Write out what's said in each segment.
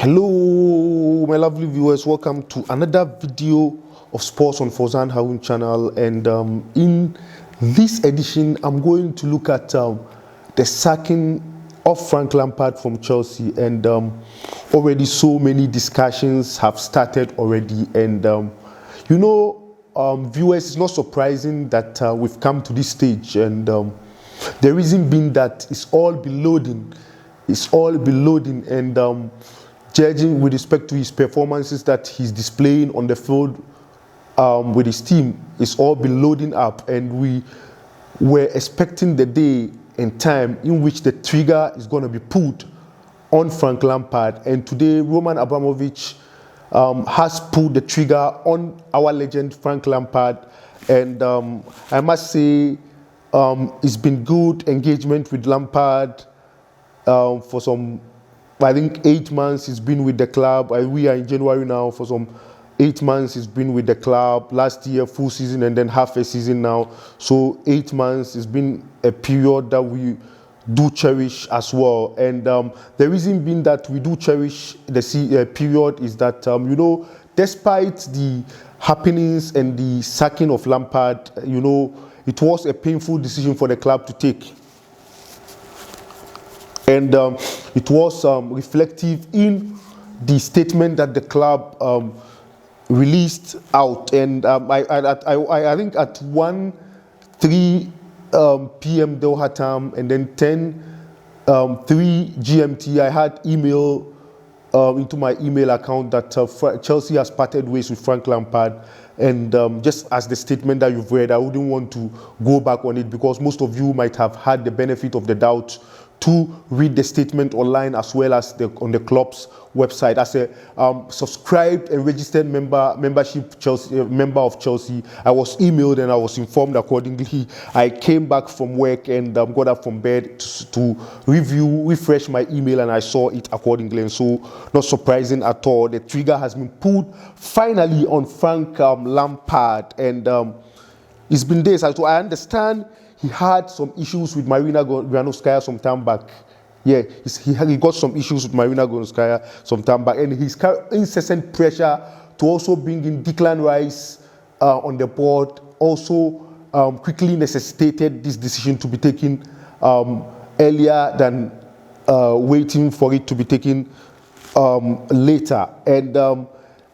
Hello, my lovely viewers. Welcome to another video of Sports on Fauzan Harun channel. And in this edition, I'm going to look at the sacking of Frank Lampard from Chelsea. And already so many discussions have started already. And viewers, it's not surprising that we've come to this stage. And the reason being that it's all beloading. It's all beloading. And judging with respect to his performances that he's displaying on the field with his team, it's all been loading up, and we were expecting the day and time in which the trigger is going to be put on Frank Lampard. And today, Roman Abramovich has pulled the trigger on our legend Frank Lampard. And I must say, it's been good engagement with Lampard for some. I think 8 months he's been with the club. We are in January now. For some 8 months he's been with the club. Last year, full season, and then half a season now. So 8 months has been a period that we do cherish as well. And the reason being that we do cherish the period is that, despite the happenings and the sacking of Lampard, it was a painful decision for the club to take. And it was reflective in the statement that the club released out. And I think at 1:03 p.m. Doha time, and then 10:03 GMT, I had email into my email account that Chelsea has parted ways with Frank Lampard. And just as the statement that you've read, I wouldn't want to go back on it because most of you might have had the benefit of the doubt to read the statement online as well as on the club's website. As a subscribed and registered member of Chelsea, I was emailed and I was informed accordingly. I came back from work and got up from bed to refresh my email, and I saw it accordingly. And so, not surprising at all, the trigger has been pulled finally on Frank Lampard. And it's been days. So I understand he had some issues with Marina Granovskaya some time back. Yeah, he got some issues with Marina Granovskaya some time back. And his incessant pressure to also bring in Declan Rice on the board also quickly necessitated this decision to be taken earlier than waiting for it to be taken later. And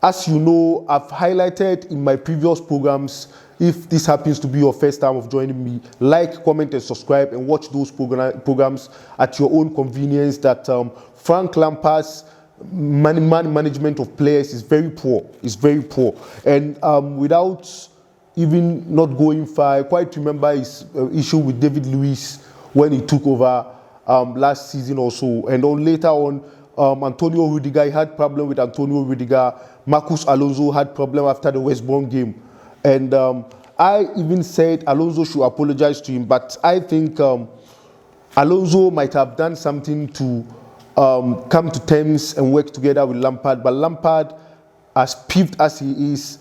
as you know, I've highlighted in my previous programs, if this happens to be your first time of joining me, like, comment, and subscribe, and watch those programs at your own convenience, that Frank Lampard's management of players is very poor. It's very poor. And without even not going far, I quite remember his issue with David Luiz when he took over last season or so. And later on, Antonio Rudiger, he had problem with Antonio Rudiger. Marcus Alonso had problem after the West Brom game. And I even said Alonso should apologize to him, but I think Alonso might have done something to come to terms and work together with Lampard. But Lampard, as peeved as he is,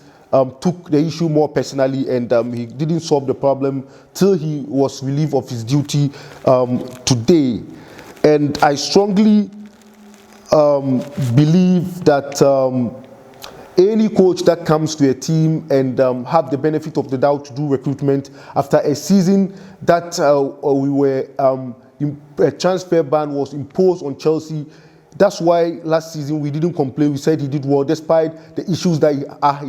took the issue more personally, and he didn't solve the problem till he was relieved of his duty today. And I strongly believe that any coach that comes to a team and have the benefit of the doubt to do recruitment after a season that a transfer ban was imposed on Chelsea. That's why last season we didn't complain. We said he did well despite the issues that he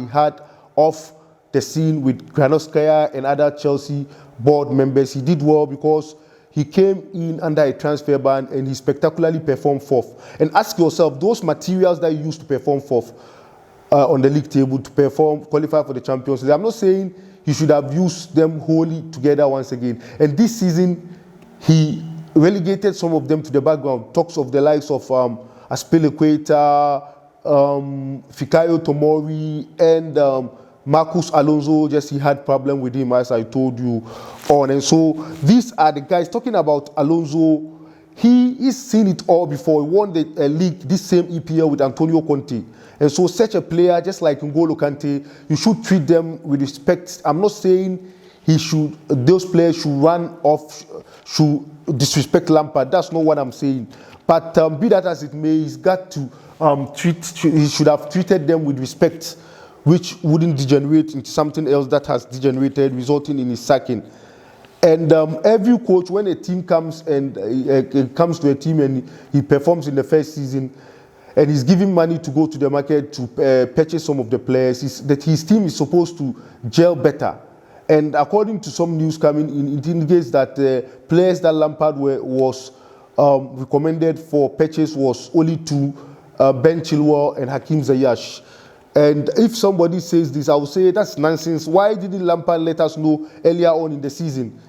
had off the scene with Granovskaya and other Chelsea board members. He did well because he came in under a transfer ban and he spectacularly performed fourth. And ask yourself, those materials that you used to perform fourth on the league table to qualify for the Champions League, I'm not saying he should have used them wholly together once again. And this season, he relegated some of them to the background. Talks of the likes of Aspilicueta, Fikayo Tomori, and Marcus Alonso. Just he had problem with him, as I told you on. And so these are the guys. Talking about Alonso, he's seen it all before. He won the league, this same EPL with Antonio Conte. And so such a player, just like N'Golo Kante, you should treat them with respect. I'm not saying those players should run off, should disrespect Lampard. That's not what I'm saying. But be that as it may, he's got to he should have treated them with respect, which wouldn't degenerate into something else that has degenerated, resulting in his sacking. And every coach, when a team comes and comes to a team and he performs in the first season, and he's giving money to go to the market to purchase some of the players, that his team is supposed to gel better. And according to some news coming in, it indicates that the players that Lampard was recommended for purchase was only two, Ben Chilwell and Hakim Ziyech. And if somebody says this, I will say that's nonsense. Why didn't Lampard let us know earlier on in the season?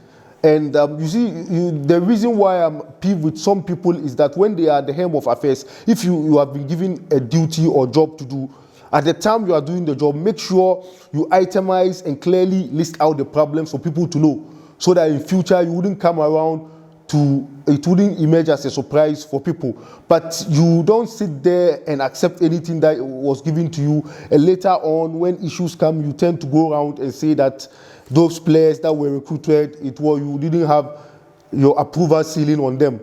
And you see, the reason why I'm peeved with some people is that when they are at the helm of affairs, if you have been given a duty or job to do, at the time you are doing the job, make sure you itemize and clearly list out the problems for people to know, so that in future you wouldn't come around to, it wouldn't emerge as a surprise for people. But you don't sit there and accept anything that was given to you, and later on when issues come, you tend to go around and say that those players that were recruited, you didn't have your approval ceiling on them.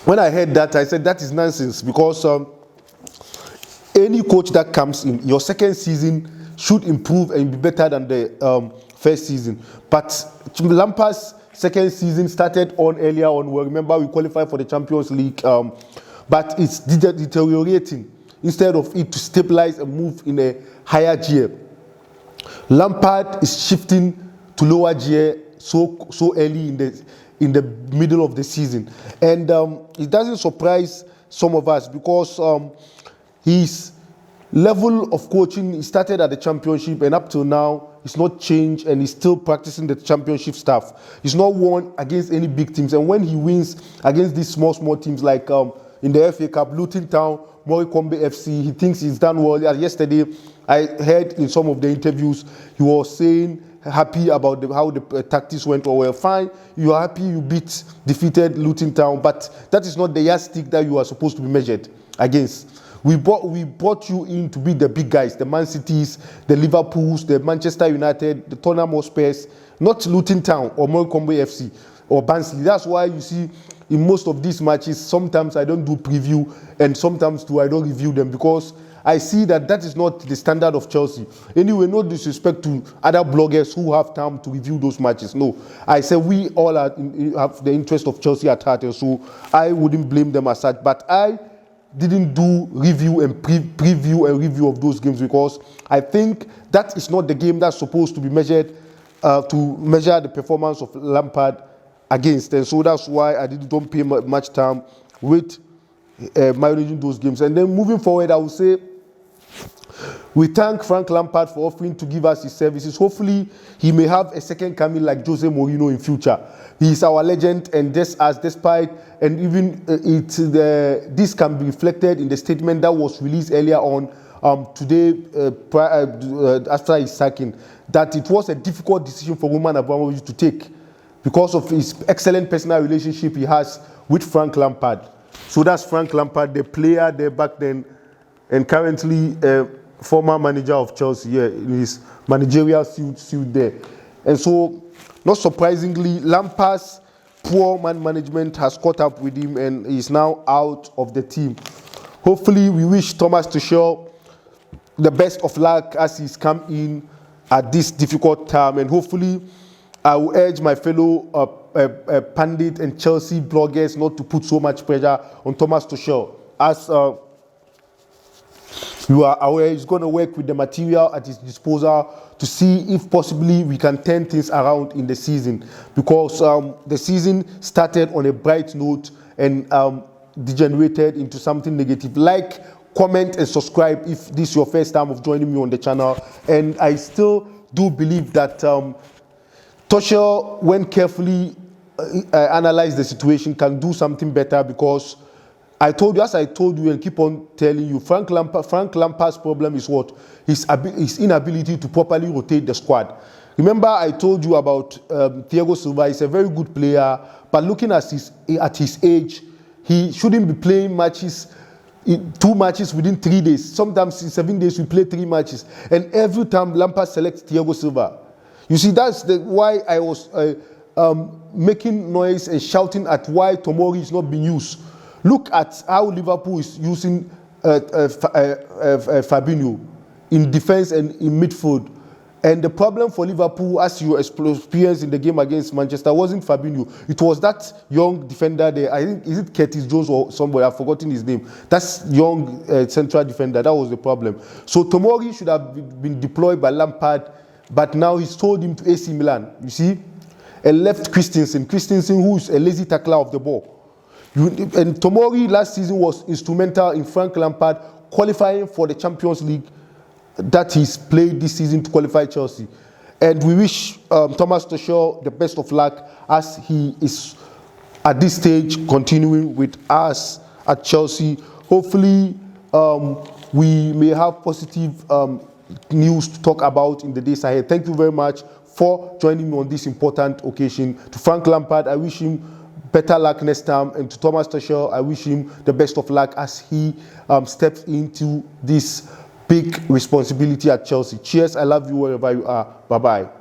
When I heard that, I said that is nonsense, because any coach that comes in, your second season should improve and be better than the first season. But Lampard's second season started on earlier on. Well, remember, we qualified for the Champions League, but it's deteriorating instead of it to stabilize and move in a higher gear. Lampard is shifting to lower gear so early in the middle of the season, and it doesn't surprise some of us, because his level of coaching, he started at the Championship and up till now it's not changed, and he's still practicing the Championship stuff. He's not won against any big teams, and when he wins against these small teams like in the FA Cup, Luton Town, Morecambe FC, he thinks he's done well. Yesterday, I heard in some of the interviews, he was saying happy about how the tactics went. Well, fine, you are happy you defeated Luton Town, but that is not the yardstick that you are supposed to be measured against. We brought you in to be the big guys, the Man Cities, the Liverpools, the Manchester United, the Tottenham Hotspurs, not Luton Town or Morecambe FC or Barnsley. That's why you see in most of these matches, sometimes I don't do preview and sometimes I don't review them, because I see that is not the standard of Chelsea. Anyway, no disrespect to other bloggers who have time to review those matches. No, I say we all have the interest of Chelsea at heart, and so I wouldn't blame them as such. But I didn't do review and preview and review of those games, because I think that is not the game that's supposed to be measured to measure the performance of Lampard against, and so that's why I don't pay much time with managing those games. And then moving forward, I would say we thank Frank Lampard for offering to give us his services. Hopefully, he may have a second coming like Jose Mourinho in future. He is our legend, and despite, and even this can be reflected in the statement that was released earlier on today, after his sacking, that it was a difficult decision for Roman Abramovich to take because of his excellent personal relationship he has with Frank Lampard. So that's Frank Lampard, the player there back then, and currently former manager of Chelsea, in his managerial suit there. And so, not surprisingly, Lampard's poor man management has caught up with him and is now out of the team. Hopefully, we wish Thomas Tuchel the best of luck as he's come in at this difficult time, and hopefully I will urge my fellow pundit and Chelsea bloggers not to put so much pressure on Thomas Tuchel. As you are aware, he's going to work with the material at his disposal to see if possibly we can turn things around in the season, because the season started on a bright note and degenerated into something negative. Like, comment and subscribe if this is your first time of joining me on the channel. And I still do believe that Tuchel, when carefully analyze the situation, can do something better, because as I told you and keep on telling you, Frank Lampard's problem is what? His inability to properly rotate the squad. Remember, I told you about Thiago Silva. He's a very good player, but looking at his age, he shouldn't be playing two matches within 3 days. Sometimes in 7 days we play 3 matches, and every time Lampard selects Thiago Silva. You see, that's why I was making noise and shouting at why Tomori is not being used. Look at how Liverpool is using Fabinho in defense and in midfield. And the problem for Liverpool, as you experienced in the game against Manchester, wasn't Fabinho. It was that young defender there. I think, is it Curtis Jones or somebody? I've forgotten his name. That's young central defender. That was the problem. So Tomori should have been deployed by Lampard, but now he's told him to AC Milan, you see, and left Christensen, who is a lazy tackler of the ball. And Tomori last season was instrumental in Frank Lampard qualifying for the Champions League that he's played this season to qualify Chelsea. And we wish Thomas Tuchel the best of luck as he is at this stage continuing with us at Chelsea. Hopefully we may have positive news to talk about in the days ahead. Thank you very much for joining me on this important occasion. To Frank Lampard, I wish him better luck next time, and to Thomas Tuchel, I wish him the best of luck as he steps into this big responsibility at Chelsea. Cheers, I love you wherever you are. Bye-bye.